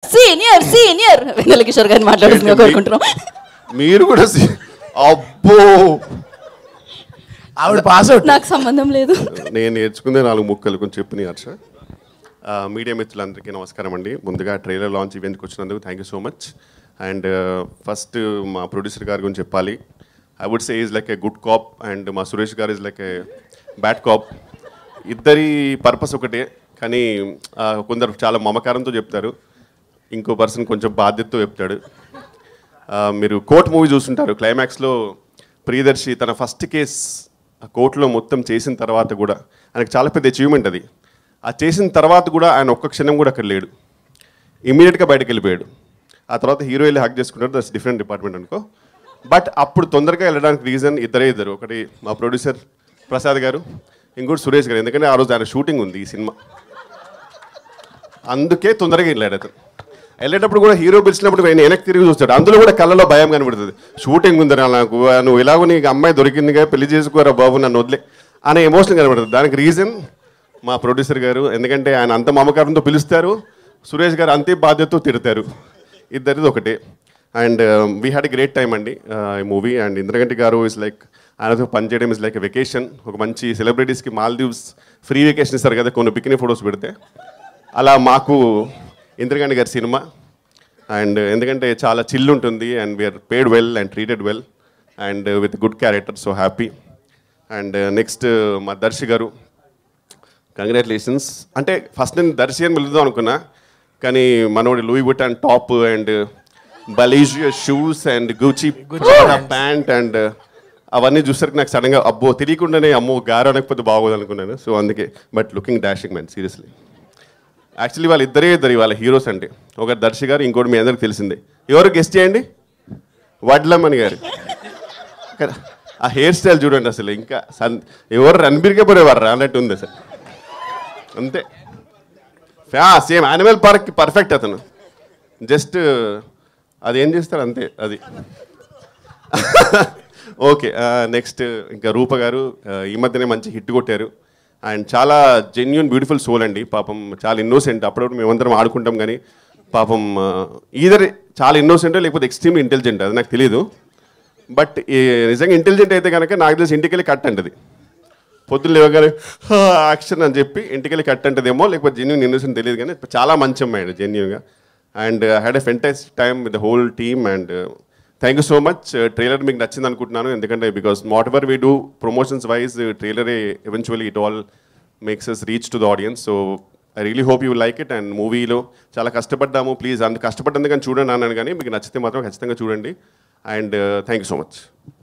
Senior senior వెన్నెల కిషోర్ గారిని మాట్లాడుతుందిగా కోరుకుంటున్నాం. మీరు కూడా అబ్బో ఆవిడ పాస్ అవుట్. నాకు సంబంధం లేదు. నేను నేర్చుకుందే 4 ముక్కలు కొంచెం చెప్పినాయి హర్ష. మీడియా మిత్రులందరికీ నమస్కారం అండి. ముందుగా ట్రైలర్ లాంచ్ ఈవెంట్కి వచ్చినందుకు thank you so much. And first మా ప్రొడ్యూసర్ గారి గురించి చెప్పాలి. I would say is like a good cop and మా సురేష్ గారు is like a bad cop. ఇద్దరి పర్పస్ ఒకటే, కానీ కొందరు చాలా మమకారంతో చెప్తారు, ఇంకో పర్సన్ కొంచెం బాధ్యతతో చెప్తాడు. మీరు కోర్ట్ మూవీ చూస్తుంటారు, క్లైమాక్స్లో ప్రియదర్శి తన ఫస్ట్ కేస్ కోర్టులో మొత్తం చేసిన తర్వాత కూడా ఆయనకు చాలా పెద్ద అచీవ్మెంట్ అది. ఆ చేసిన తర్వాత కూడా ఆయన ఒక్క క్షణం కూడా అక్కడ లేడు, ఇమీడియట్గా బయటకు వెళ్ళిపోయాడు. ఆ తర్వాత హీరో వెళ్ళి హక్ చేసుకుంటారు, దట్స్ డిఫరెంట్ డిపార్ట్మెంట్ అనుకో. బట్ అప్పుడు తొందరగా వెళ్ళడానికి రీజన్ ఇద్దరు, ఒకటి మా ప్రొడ్యూసర్ ప్రసాద్ గారు, ఇంకోటి సురేష్ గారు. ఎందుకంటే ఆ రోజు ఆయన షూటింగ్ ఉంది ఈ సినిమా, అందుకే తొందరగా వెళ్ళాడు అతను. వెళ్ళేటప్పుడు కూడా హీరో పిలిచినప్పుడు ఆయన వెనక్కి తిరిగి చూస్తాడు, అందులో కూడా కళ్ళలో భయం కనబడుతుంది. షూటింగ్ ఉందని నాకు, నువ్వు ఎలాగో నీకు అమ్మాయి దొరికిందిగా పెళ్లి చేసుకోరా బాబు నన్ను వదిలే అనే ఎమోషన్ కనబడుతుంది. దానికి రీజన్ మా ప్రొడ్యూసర్ గారు, ఎందుకంటే ఆయన అంత మమకారంతో పిలుస్తారు, సురేష్ గారు అంతే బాధ్యతతో తిడతారు. ఇద్దరిది ఒకటే. And we had a great time అండి ఈ మూవీ. అండ్ ఇంద్రగంటి గారు ఇస్ లైక్, ఆయనతో పనిచేయడం ఇస్ లైక్ ఎ వెకేషన్. ఒక మంచి సెలబ్రిటీస్కి మాల్దీవ్స్ ఫ్రీ వెకేషన్ ఇస్తారు కదా కొన్ని పిక్నిక్ ఫొటోస్ పెడితే, అలా మాకు ఇంద్రగంటి గారి సినిమా. అండ్ ఎందుకంటే చాలా చిల్ ఉంటుంది and we are paid well and treated well and with good character, so happy. And next మా దర్శి గారు, కంగ్రాచులేషన్స్. అంటే ఫస్ట్ నేను దర్శి అని పిలుద్దాం అనుకున్నా, కానీ మనోడి Louis Vuitton top and Balenciaga shoes and Gucci pant and అవన్నీ చూసరికి నాకు సడన్గా అబ్బో తెలియకుండానే అమ్మో గారు అనకపోతే బాగోదు అనుకున్నాను. సో అందుకే, but looking dashing man seriously. Actually వాళ్ళ ఇద్దరు వాళ్ళ హీరోస్ అంటే, ఒకటి దర్శి గారు, ఇంకోటి మీ అందరికి తెలిసిందే. ఎవరు గెస్ట్ చేయండి? వడ్లమ్మని గారు. ఆ హెయిర్ స్టైల్ చూడండి అసలు, ఇంకా ఎవరు రణబీర్కే పోయేవారు అన్నట్టు ఉంది అసలు, అంతే. సేమ్ యానిమల్ పార్క్కి పర్ఫెక్ట్ అతను. జస్ట్ అది ఏం చేస్తారు అంతే అది. ఓకే, నెక్స్ట్ ఇంకా రూప గారు ఈ మధ్యనే మంచి హిట్ కొట్టారు. అండ్ చాలా జెన్యూన్ బ్యూటిఫుల్ సోల్ అండి. పాపం చాలా ఇన్నోసెంట్. అప్పుడప్పుడు మేమందరం ఆడుకుంటాం, కానీ పాపం ఈధర్ చాలా ఇన్నోసెంట్ లేకపోతే ఎక్స్ట్రీమ్లీ ఇంటెలిజెంట్, అది నాకు తెలియదు. బట్ నిజంగా ఇంటెలిజెంట్ అయితే కనుక నాకు తెలిసి ఇంటికి వెళ్ళి కట్ అంటది. పొద్దున్న లేవగానే యాక్షన్ అని చెప్పి ఇంటికి వెళ్ళి కట్ అంటదేమో, లేకపోతే జెన్యూన్ ఇన్నోసెంట్ తెలియదు, కానీ చాలా మంచి అమ్మాయి జెన్యూన్గా. And had a fantastic time with the whole team. And thank you so much. Trailer మీకు నచ్చింది అనుకుంటున్నాను, ఎందుకంటే because whatever we do promotions wise, ట్రైలరే eventually it all makes us reach to the audience. So I really hope you like it. And మూవీలో చాలా కష్టపడ్డాము, please అంత కష్టపడ్డందుకని చూడండి అన్నాను, కానీ మీకు నచ్చితే మాత్రం ఖచ్చితంగా చూడండి. And thank you so much.